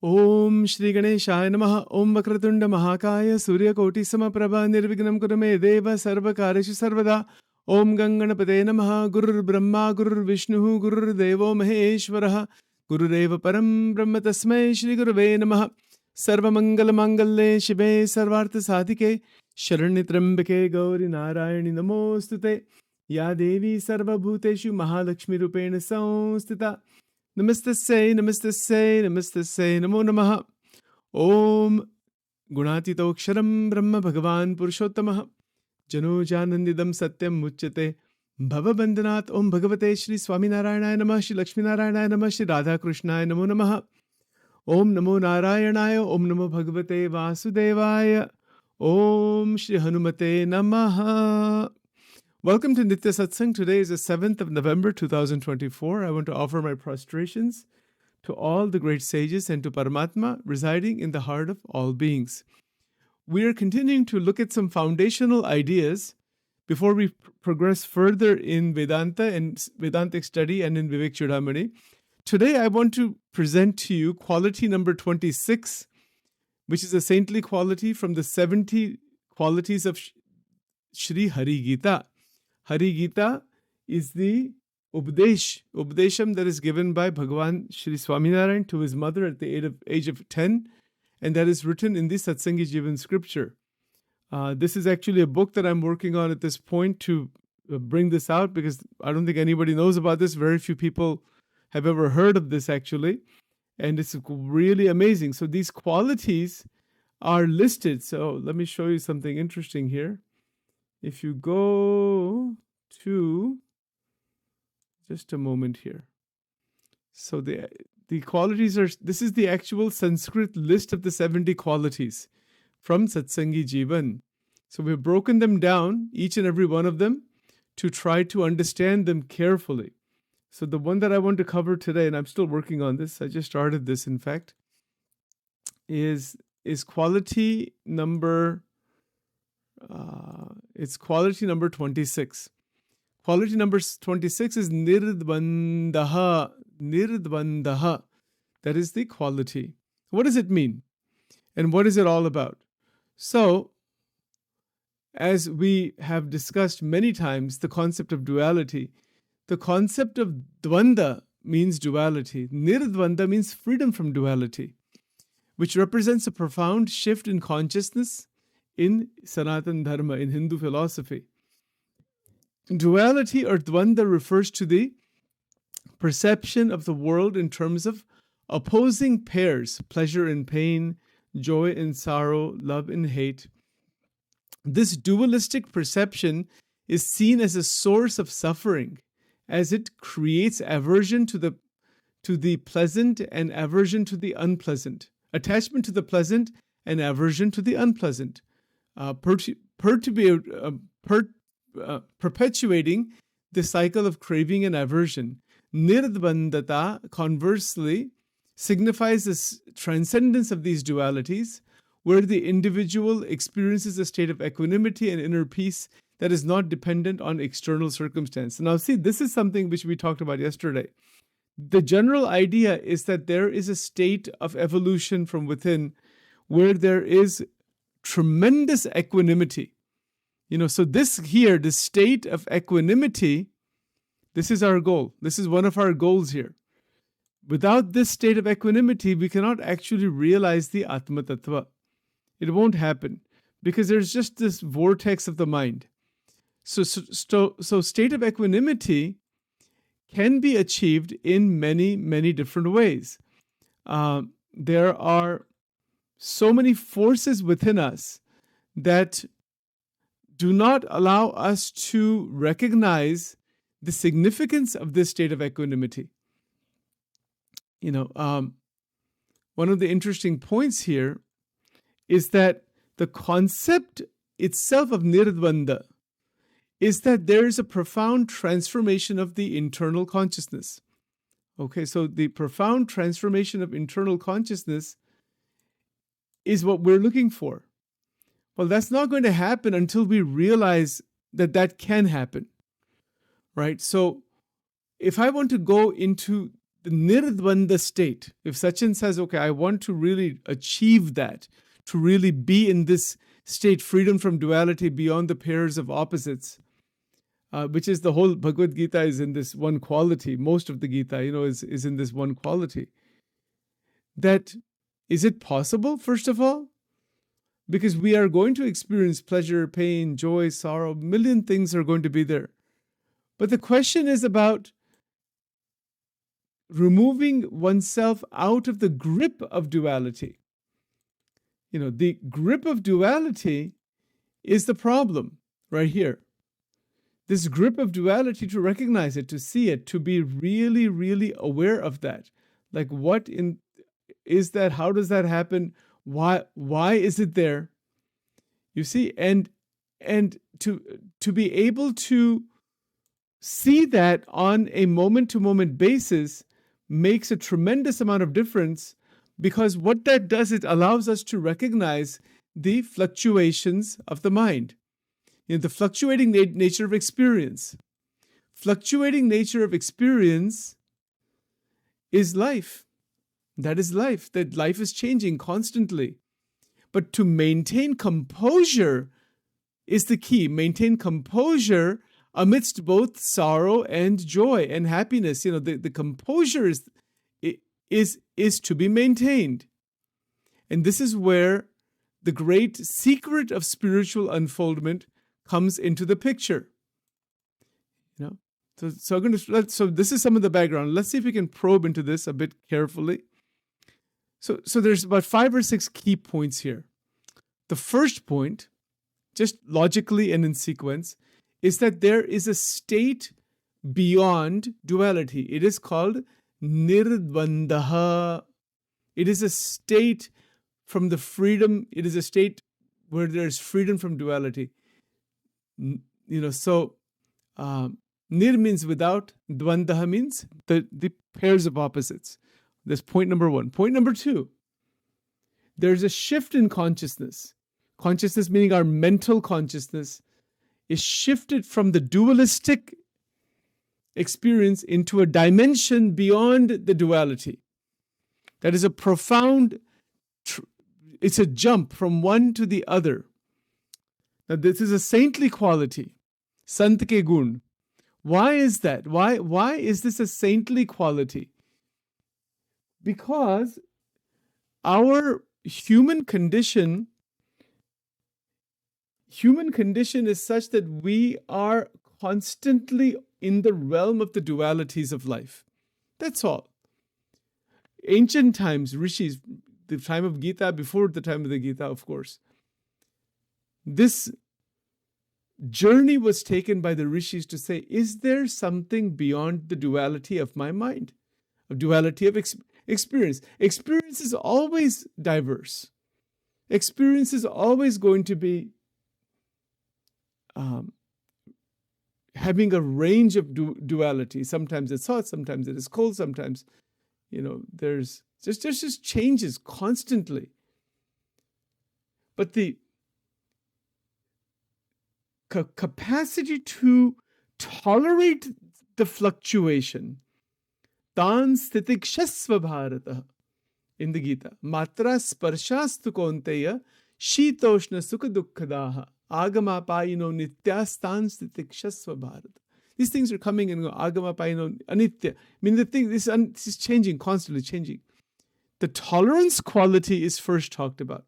Om Shri Ganeshaya Namaha Om Vakratunda Mahakaya Surya Koti Samaprabha Nirvignam Kurame Deva Sarva Kareshu Sarvada Om Ganganapate Namaha Gurur Brahma Gurur Vishnu Gurur Devo Maheshwaraha Guru Deva Param Brahma Tasmai Shri Gurave Namaha Sarva Mangala Mangalle Shive Sarvartha Sadhike Sharanitrambake Gauri Narayani Namostute Ya Devi Sarva Bhuteshu Mahalakshmi Rupena Samstita Namaste Say, Namaste Say, Namaste Say, Namo Namaha. Om Gunatitoksharam Brahma Bhagavan Purushottamah Jano Janandidam Satyam Muchyate Bhava Bandhanat Om Bhagavate Shri Swaminarayanaya Namah Shri Lakshminarayanaya Namah Shri Radha Krishnaya Namo Namaha. Om Namo Narayanaya Om Namo Bhagavate Vasudevaya Om Shri Hanumate Namaha. Welcome to Nitya Satsang. Today is the 7th of November 2024. I want to offer my prostrations to all the great sages and to Paramatma residing in the heart of all beings. We are continuing to look at some foundational ideas before we progress further in Vedanta and Vedantic study and in Vivek Chudamani. Today I want to present to you quality number 26, which is a saintly quality from the 70 qualities of Shri Hari Geeta. Hari Geeta is the Updesham that is given by Bhagavan Shri Swaminarayan to his mother at the age of 10, and that is written in the Satsangi Jivan scripture. This is actually a book that I'm working on at this point to bring this out, because I don't think anybody knows about this. Very few people have ever heard of this actually, and it's really amazing. So these qualities are listed. So let me show you something interesting here. If you go to, just a moment here. So the qualities are, this is the actual Sanskrit list of the 70 qualities from Satsangi Jivan. So we've broken them down, each and every one of them, to try to understand them carefully. So the one that I want to cover today, and I'm still working on this, I just started this in fact, is quality number it's quality number 26. Quality number 26 is Nirdvandaha. Nirdvandaha. That is the quality. What does it mean? And what is it all about? So, as we have discussed many times, the concept of duality. The concept of Dvanda means duality. Nirdvanda means freedom from duality, which represents a profound shift in consciousness in Sanatan Dharma, in Hindu philosophy. Duality or Dvanda refers to the perception of the world in terms of opposing pairs, pleasure and pain, joy and sorrow, love and hate. This dualistic perception is seen as a source of suffering, as it creates aversion to the pleasant and aversion to the unpleasant, attachment to the pleasant and aversion to the unpleasant. Perpetuating the cycle of craving and aversion. Nirdvandata, conversely, signifies the transcendence of these dualities, where the individual experiences a state of equanimity and inner peace that is not dependent on external circumstance. Now, see, this is something which we talked about yesterday. The general idea is that there is a state of evolution from within where there is tremendous equanimity. So this state of equanimity, this is our goal. This is one of our goals here. Without this state of equanimity, we cannot actually realize the Atma Tattva. It won't happen because there's just this vortex of the mind. So state of equanimity can be achieved in many, many different ways. There are so many forces within us that do not allow us to recognize the significance of this state of equanimity. One of the interesting points here is that the concept itself of Nirdvanda is that there is a profound transformation of the internal consciousness. Okay, so the profound transformation of internal consciousness is what we're looking for. Well, that's not going to happen until we realize that that can happen, right? So if I want to go into the nirdvanda state, if Sachin says, okay, I want to really achieve that, to really be in this state, freedom from duality, beyond the pairs of opposites, which is the whole Bhagavad Gita is in this one quality. Most of the Gita, is in this one quality. That, is it possible, first of all? Because we are going to experience pleasure, pain, joy, sorrow, a million things are going to be there. But the question is about removing oneself out of the grip of duality. The grip of duality is the problem right here. This grip of duality, to recognize it, to see it, to be really, really aware of that. Like, what is that? How does that happen? Why is it there? You see, and to be able to see that on a moment-to-moment basis makes a tremendous amount of difference, because what that does, it allows us to recognize the fluctuations of the mind, the fluctuating nature of experience. Fluctuating nature of experience is life. That is life, that life is changing constantly. But to maintain composure is the key. Maintain composure amidst both sorrow and joy and happiness. The composure is to be maintained. And this is where the great secret of spiritual unfoldment comes into the picture. So this is some of the background. Let's see if we can probe into this a bit carefully. So there's about 5 or 6 key points here. The first point, just logically and in sequence, is that there is a state beyond duality. It is called nirdvandaha. It is a state from the freedom. It is a state where there is freedom from duality. Nir means without, dvandaha means the pairs of opposites. That's point number 1. Point number 2, there's a shift in consciousness. Consciousness meaning our mental consciousness is shifted from the dualistic experience into a dimension beyond the duality. That is a profound, it's a jump from one to the other. Now this is a saintly quality, sant ke gun. Why is that? Why is this a saintly quality? Because our human condition is such that we are constantly in the realm of the dualities of life. That's all. Ancient times, rishis, the time of Gita, before the time of the Gita, of course, this journey was taken by the rishis to say, is there something beyond the duality of my mind? Of duality of experience. Experience is always diverse. Experience is always going to be having a range of duality. Sometimes it's hot, sometimes it is cold, sometimes, there's just changes constantly. But the capacity to tolerate the fluctuation, tan stitikshasva bharata, in the Gita, matra sparshastu konteya shitoshna sukha dukkhadaha agama payino nityastan stitikshasva bharata. These things are coming and go, agama payino anitya. I mean, this is changing, constantly changing. The tolerance quality is first talked about.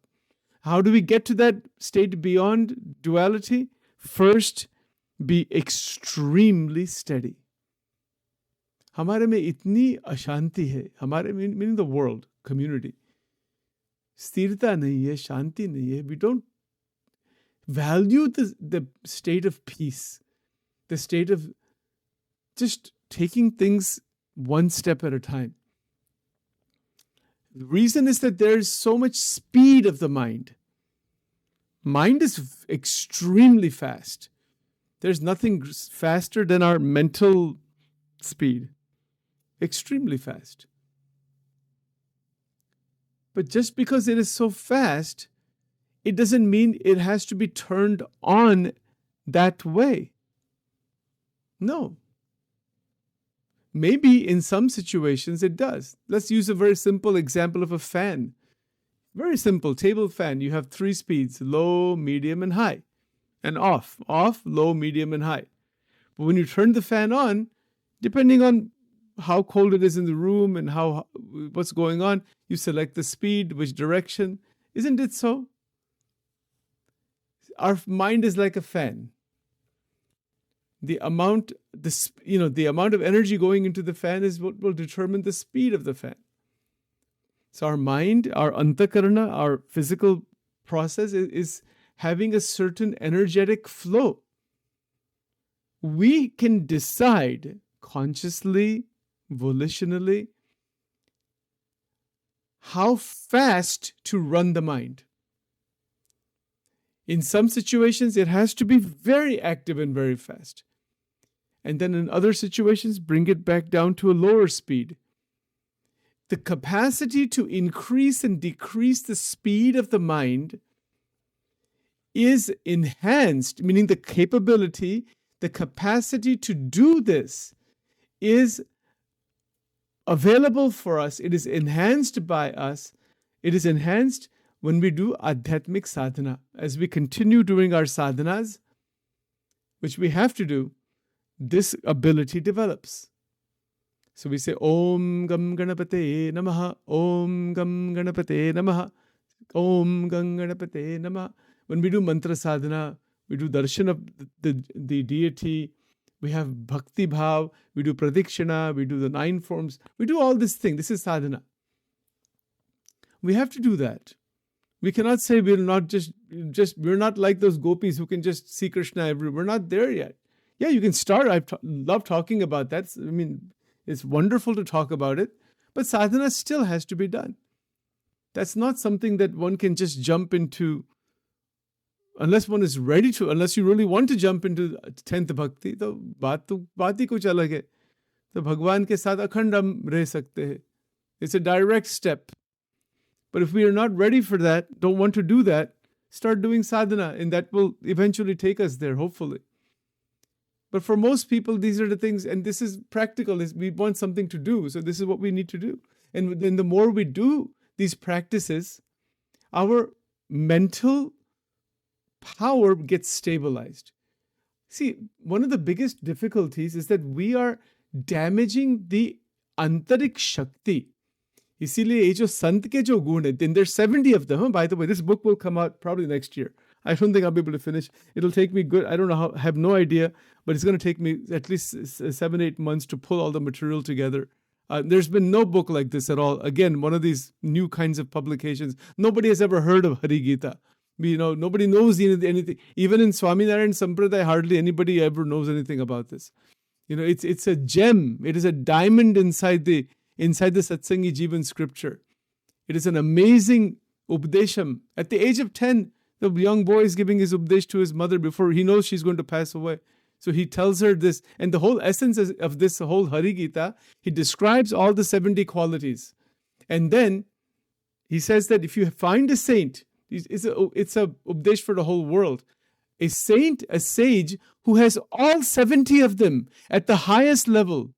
How do we get to that state beyond duality? First, be extremely steady. हमारे में इतनी अशांति है, हमारे meaning the world, community. स्थिरता नहीं है, शांति नहीं है. We don't value the state of peace, the state of just taking things one step at a time. The reason is that there's so much speed of the mind. Mind is extremely fast. There's nothing faster than our mental speed. Extremely fast. But just because it is so fast, it doesn't mean it has to be turned on that way. No. Maybe in some situations it does. Let's use a very simple example of a fan. Very simple table fan. You have 3 speeds: low, medium, and high. And off, low, medium, and high. But when you turn the fan on, depending on how cold it is in the room and what's going on, you select the speed, which direction. Isn't it so? Our mind is like a fan. The amount of energy going into the fan is what will determine the speed of the fan. So our mind, our antakarana, our physical process is having a certain energetic flow. We can decide consciously, volitionally, how fast to run the mind. In some situations, it has to be very active and very fast. And then in other situations, bring it back down to a lower speed. The capacity to increase and decrease the speed of the mind is enhanced, meaning the capability, the capacity to do this is available for us. It is enhanced by us. It is enhanced when we do adhyatmic sadhana. As we continue doing our sadhanas, which we have to do, this ability develops. So we say, Om Gam Ganapate Namaha, Om Gam Ganapate Namaha, Om Gam Ganapate Namaha. When we do mantra sadhana, we do darshan of the deity, we have bhakti bhav, we do pradikshana, we do the 9 forms, we do all this thing. This is sadhana. We have to do that. We cannot say we're not we're not like those gopis who can just see Krishna everywhere. We're not there yet. Yeah, you can start. I love talking about that. I mean, it's wonderful to talk about it, but sadhana still has to be done. That's not something that one can just jump into unless one is ready to, unless you really want to jump into 10th bhakti, तो बात ही कुछ अलग है. तो भगवान के साथ अखंड हम रह सकते हैं. It's a direct step. But if we are not ready for that, don't want to do that, start doing sadhana, and that will eventually take us there, hopefully. But for most people, these are the things, and this is practical, is we want something to do, so this is what we need to do. And then the more we do these practices, our mental power gets stabilized. See, one of the biggest difficulties is that we are damaging the antarik shakti. इसीलिए ये जो संत के जो गुण है, and there's 70 of them. By the way, this book will come out probably next year. I don't think I'll be able to finish. It'll take me I don't know how, I have no idea, but it's going to take me at least 7-8 months to pull all the material together. There's been no book like this at all. Again, one of these new kinds of publications. Nobody has ever heard of Hari Geeta. Nobody knows anything. Even in Swaminarayan Sampradaya, hardly anybody ever knows anything about this. It's a gem. It is a diamond inside the Satsangi Jivan scripture. It is an amazing updesham. At the age of 10, the young boy is giving his updesh to his mother before he knows she's going to pass away. So he tells her this, and the whole essence of this whole Hari Geeta, he describes all the 70 qualities. And then he says that if you find a saint, it's a updesh for the whole world. A saint, a sage who has all 70 of them at the highest level.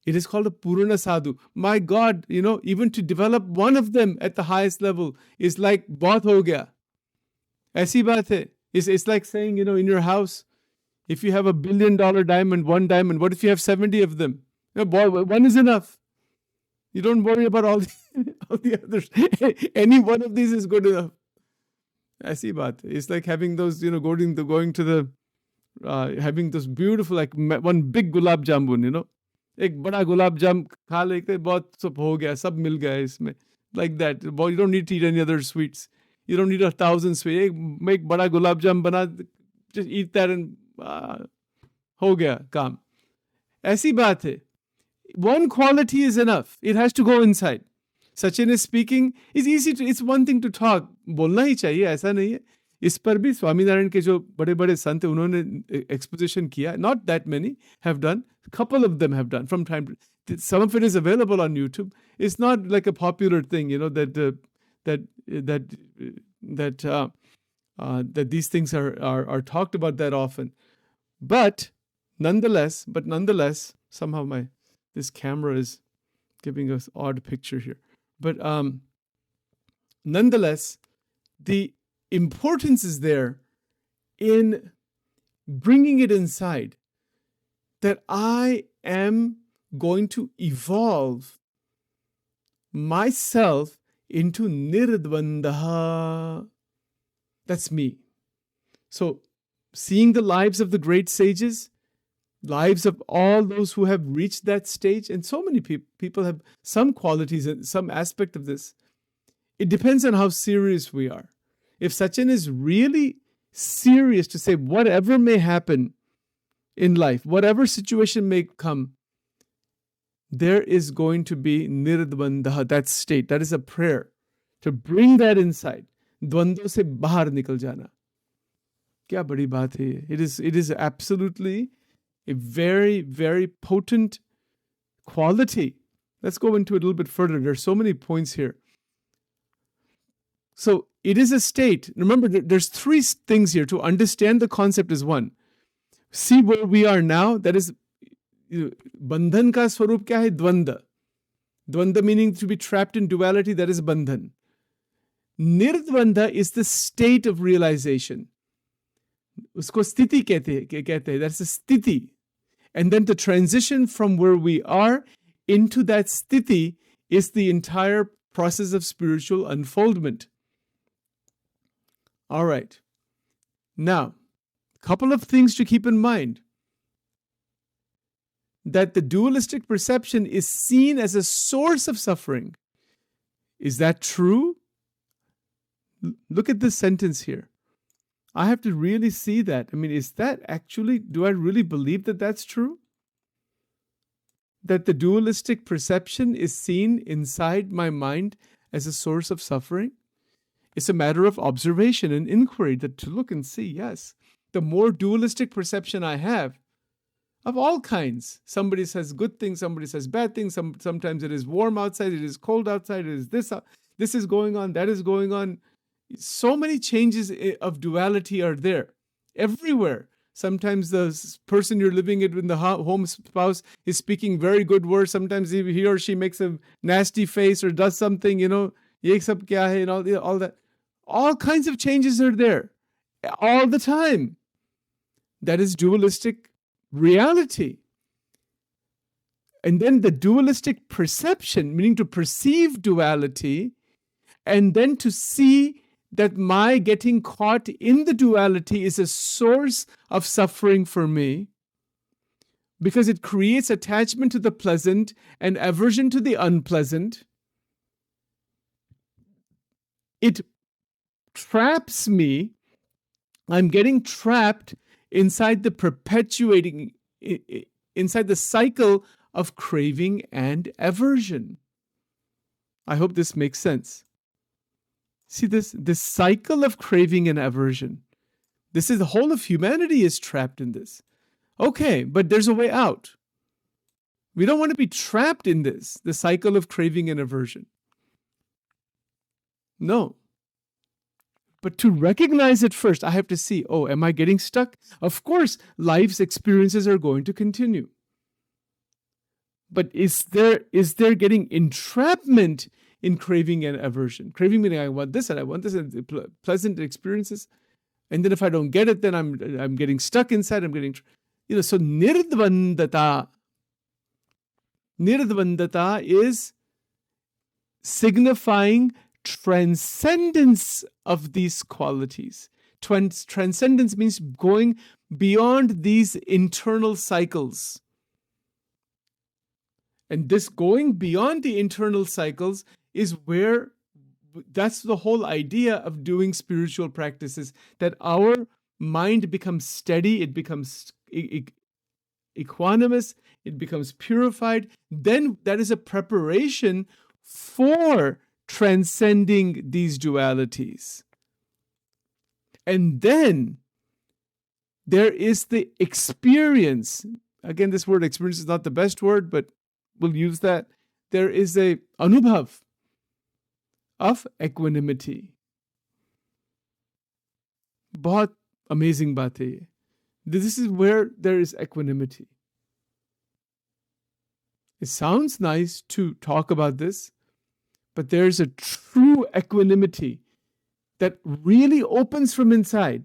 It is called a Purana Sadhu. My God, even to develop one of them at the highest level is like bahut ho gaya. Aisi baat hai. It's like saying, in your house, if you have $1 billion diamond, one diamond, what if you have 70 of them? One is enough. You don't worry about all the others. Any one of these is good enough. Aisi baat hai. It's like having those, going to the, having those beautiful, like one big gulab jamun, एक बड़ा गुलाब जाम खा लेते बहुत सब हो गया सब मिल गया इसमें like that. You don't need to eat any other sweets. You don't need 1,000 sweets. एक बड़ा गुलाब जाम बना, just eat that and हो गया काम. ऐसी बात है. One quality is enough. It has to go inside. Sachin is speaking. It's one thing to talk. बोलना ही चाहिए, ऐसा नहीं है. इस पर भी स्वामीनारायण के जो बड़े बड़े संत हैं उन्होंने एक्सपोजिशन किया. Not that many have done. A couple of them have done from time to time. Some of it is available on YouTube. It's not like a popular thing, that these things are talked about that often. But nonetheless, somehow This camera is giving us odd picture here. But nonetheless, the importance is there in bringing it inside that I am going to evolve myself into nirdvandaha. That's me. So seeing the lives of the great sages, lives of all those who have reached that stage, and so many people have some qualities and some aspect of this. It depends on how serious we are. If Sachin is really serious to say whatever may happen in life, whatever situation may come, there is going to be nirdvandaha, that state. That is a prayer to bring that inside. Dvando se bahar nikal jana. Kya badi baat hai. It is absolutely a very, very potent quality. Let's go into it a little bit further. There's so many points here. So it is a state. Remember, there's three things here. To understand the concept is one. See where we are now. That is, bandhan ka swarup kya hai? Dvanda. Dvanda meaning to be trapped in duality. That is bandhan. Nirdvanda is the state of realization. Usko sthiti kehte hai. That's a sthiti. And then the transition from where we are into that sthiti is the entire process of spiritual unfoldment. All right. Now, a couple of things to keep in mind. That the dualistic perception is seen as a source of suffering. Is that true? Look at this sentence here. I have to really see that. I mean, is that actually, do I really believe that that's true? That the dualistic perception is seen inside my mind as a source of suffering? It's a matter of observation and inquiry to look and see, yes. The more dualistic perception I have, of all kinds. Somebody says good things, somebody says bad things. Sometimes it is warm outside, it is cold outside, it is this is going on, that is going on. So many changes of duality are there everywhere. Sometimes the person you're living with in the home spouse is speaking very good words. Sometimes he or she makes a nasty face or does something, ye sab kya hai, and all that. All kinds of changes are there all the time. That is dualistic reality. And then the dualistic perception, meaning to perceive duality, and then to see that my getting caught in the duality is a source of suffering for me, because it creates attachment to the pleasant and aversion to the unpleasant. It traps me. I'm getting trapped inside the inside the cycle of craving and aversion. I hope this makes sense. See this cycle of craving and aversion. This is the whole of humanity is trapped in this. Okay, but there's a way out. We don't want to be trapped in this, the cycle of craving and aversion. No. But to recognize it first, I have to see, am I getting stuck? Of course, life's experiences are going to continue. But is there getting entrapment in craving and aversion? Craving meaning I want this and pleasant experiences. And then if I don't get it, then I'm getting stuck inside. I'm getting, so nirdvandata. Nirdvandata is signifying transcendence of these qualities. Transcendence means going beyond these internal cycles. And this going beyond the internal cycles is where, that's the whole idea of doing spiritual practices, that our mind becomes steady, it becomes equanimous, it becomes purified. Then that is a preparation for transcending these dualities. And then there is the experience. Again, this word experience is not the best word, but we'll use that. There is a anubhav of equanimity. Bahut amazing baat hai. This is where there is equanimity. It sounds nice to talk about this, but there's a true equanimity that really opens from inside.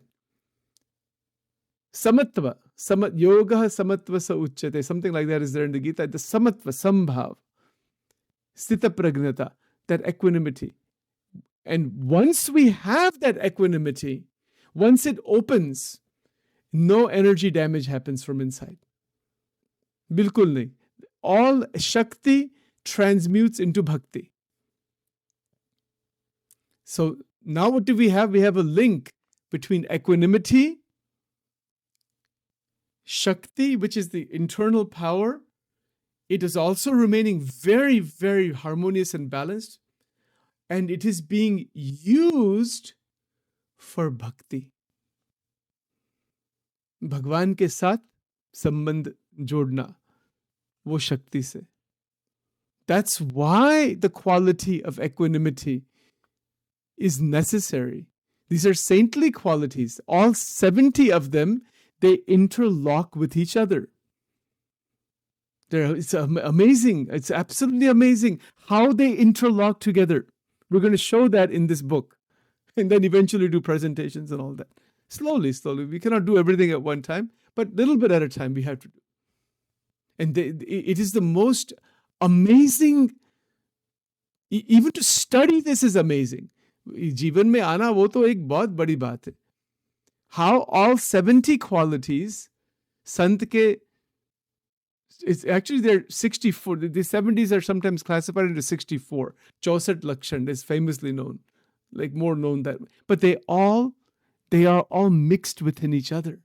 Samatva, yoga samatva sa uchyate, something like that is there in the Gita. The samatva, sambhav, sthita pragnata, that equanimity. And once we have that equanimity, once it opens, no energy damage happens from inside. Bilkul nahi. All Shakti transmutes into Bhakti. So now what do we have? We have a link between equanimity, Shakti, which is the internal power. It is also remaining very, very harmonious and balanced. And it is being used for Bhakti. भगवान के साथ संबंध जोड़ना वो शक्ति से. That's why the quality of equanimity is necessary. These are saintly qualities. All 70 of them, they interlock with each other. It's amazing. It's absolutely amazing how they interlock together. We're going to show that in this book. And then eventually do presentations and all that. Slowly. We cannot do everything at one time, but little bit at a time we have to do. And it is the most amazing, even to study this is amazing. जीवन में आना वो तो एक बहुत बड़ी बात है. How all 70 qualities, Sant ke, it's actually they're 64. The 70s are sometimes classified into 64. 64 Lakshan is famously known, like more known that way. But they are all mixed within each other.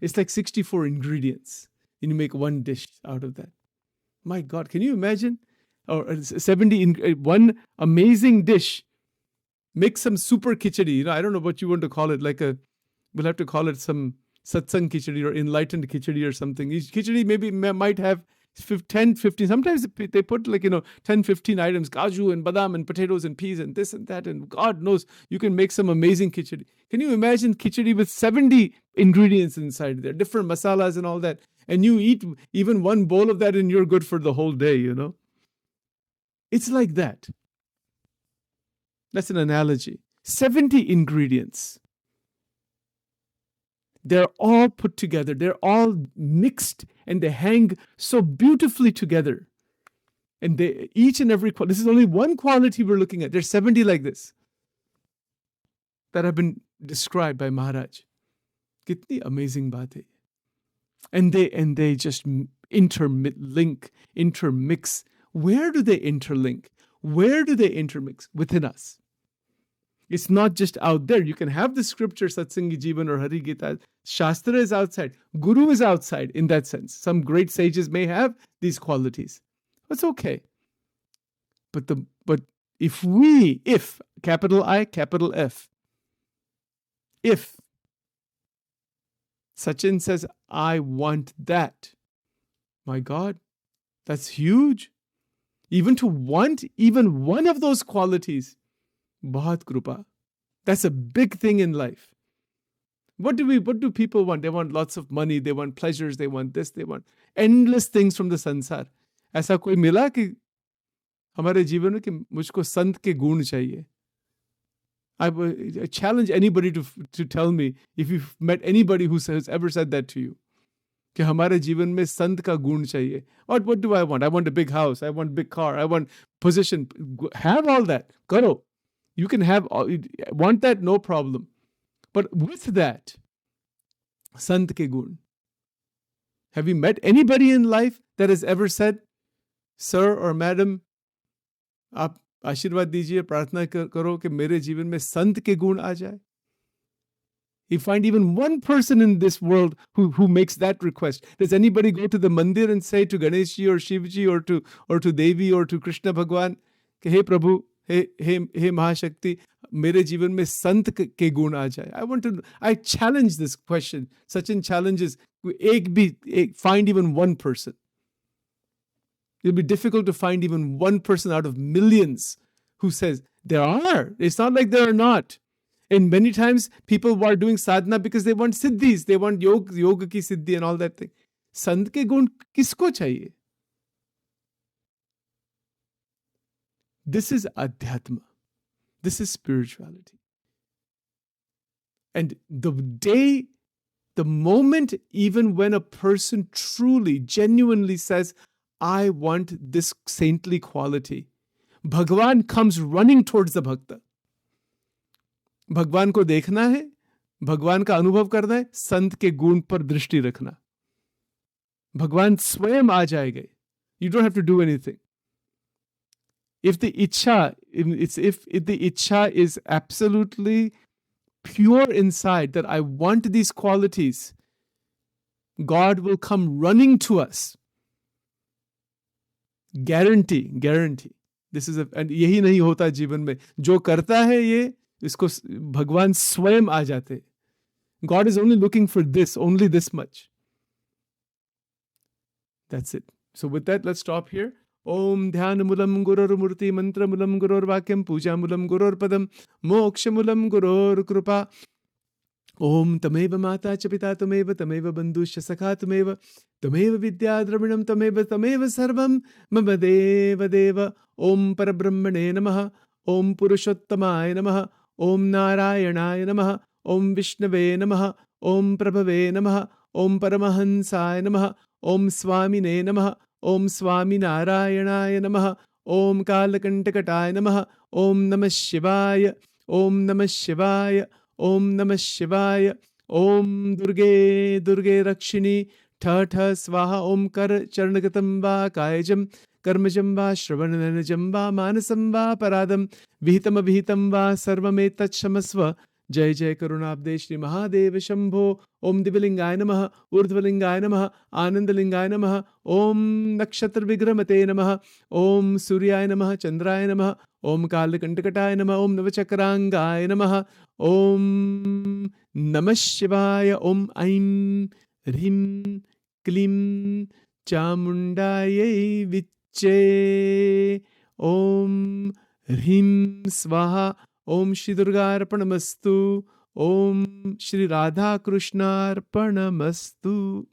It's like 64 ingredients, and you make one dish out of that. My God, can you imagine? Or 70 one amazing dish. Make some super khichdi. I don't know what you want to call it. We'll have to call it some satsang khichdi or enlightened khichdi or something. Each khichdi might have 10, 15. Sometimes they put 10, 15 items, kaju and badam and potatoes and peas and this and that. And God knows you can make some amazing khichdi. Can you imagine khichdi with 70 ingredients inside there, different masalas and all that? And you eat even one bowl of that and you're good for the whole day, It's like that. That's an analogy. 70 ingredients. They're all put together. They're all mixed and they hang so beautifully together. And each and every quality, this is only one quality we're looking at. There's 70 like this that have been described by Maharaj. Kitni amazing baat hai. And they just intermix. Where do they interlink? Where do they intermix? Within us. It's not just out there. You can have the scripture, Satsangi Jivan or Hari Gita. Shastra is outside. Guru is outside in that sense. Some great sages may have these qualities. That's okay. But if capital I, capital F, if Sachin says, I want that, my God, that's huge. Even to want even one of those qualities, Bahat Krupa. That's a big thing in life. What do people want? They want lots of money, they want pleasures, they want this, they want endless things from the sansar. ऐसा कोई मिला कि हमारे जीवन में कि मुझको संत के गुण चाहिए? I challenge anybody to tell me if you've met anybody who has ever said that to you. कि हमारे जीवन में संत का गुण चाहिए. What do I want? I want a big house. I want a big car. I want position. Have all that. Karo. You can want that, no problem. But with that, Sant ke gun. Have you met anybody in life that has ever said, Sir or Madam, आप आशीर्वाद दीजिए, प्रार्थना करो कि मेरे जीवन में संत के गुण आ जाए? You find even one person in this world who makes that request. Does anybody go to the mandir and say to Ganeshji or Shivji or to Devi or to Krishna Bhagwan, Hey Prabhu, Hey Mahashakti, मेरे जीवन में संत के गुण आ जाए? I challenge this question. Sachin challenges, find even one person. It'll be difficult to find even one person out of millions who says, there are. It's not like there are not. And many times people are doing sadhana because they want siddhis, they want yoga ki siddhi and all that thing. Sant ke gun kisko chahiye? This is Adhyatma. This is spirituality. And the moment, even when a person truly, genuinely says, I want this saintly quality, Bhagwan comes running towards the bhakta. भगवान को देखना है, भगवान का अनुभव करना है, संत के गुण पर दृष्टि रखना. भगवान स्वयं आ जाएंगे. You don't have to do anything. If the ichha is absolutely pure inside, that I want these qualities, God will come running to us. Guarantee. This is and यही नहीं होता जीवन में. जो करता है ये, इसको भगवान स्वयं आ जाते. God is only looking for this, only this much. That's it. So with that, let's stop here. Om Dhyanamulam Guror Murti Mantramulam Guror Vakyam Pujamulam Guror Padam Mokshamulam Guror Krupa. Om Tameva Mata Chapita Tameva Bandhusha Sakha Tameva Vidya Dravinam Tameva Sarvam Mama Deva Deva. Om Parabrahmane Namaha. Om Purushottamaya Namaha. Om Narayanaya Namaha. Om Vishnave Namaha. Om Prabhave Namaha. Om Paramahansaya Namaha. Om Swamine Namaha. Om Swaminarayanaya Namaha. Om Kalakantakataya Namaha. Om Namah Shivaya. Om Namah Shivaya. Om Namah Shivaya. Om Durge Rakshini. Tha Swaha. Om Kar Charnagatam Va Kayajam. Karmajam Va Shravananajam Va Manasam Va Paradam. Vihitam Abhihitam Va Sarvametat Shamasva. Jai Jai Karunabde Shri Mahadev Shambho. Om Divalingaya Namaha. Urdhvalingaya Namaha. Anandalingaya Namaha. Om Nakshatra Vigramate Namaha. Om Suryaya Namaha. Chandraya Namaha. Om Kalakantakataya Namaha. Om Navachakrangaya Namaha. Om Namah Shivaya. Om Aim Rim Klim Chamundaye Viche. Om Rim Swaha. Om Shri Durga Arpanamastu. Om Shri Radha Krishna Arpanamastu.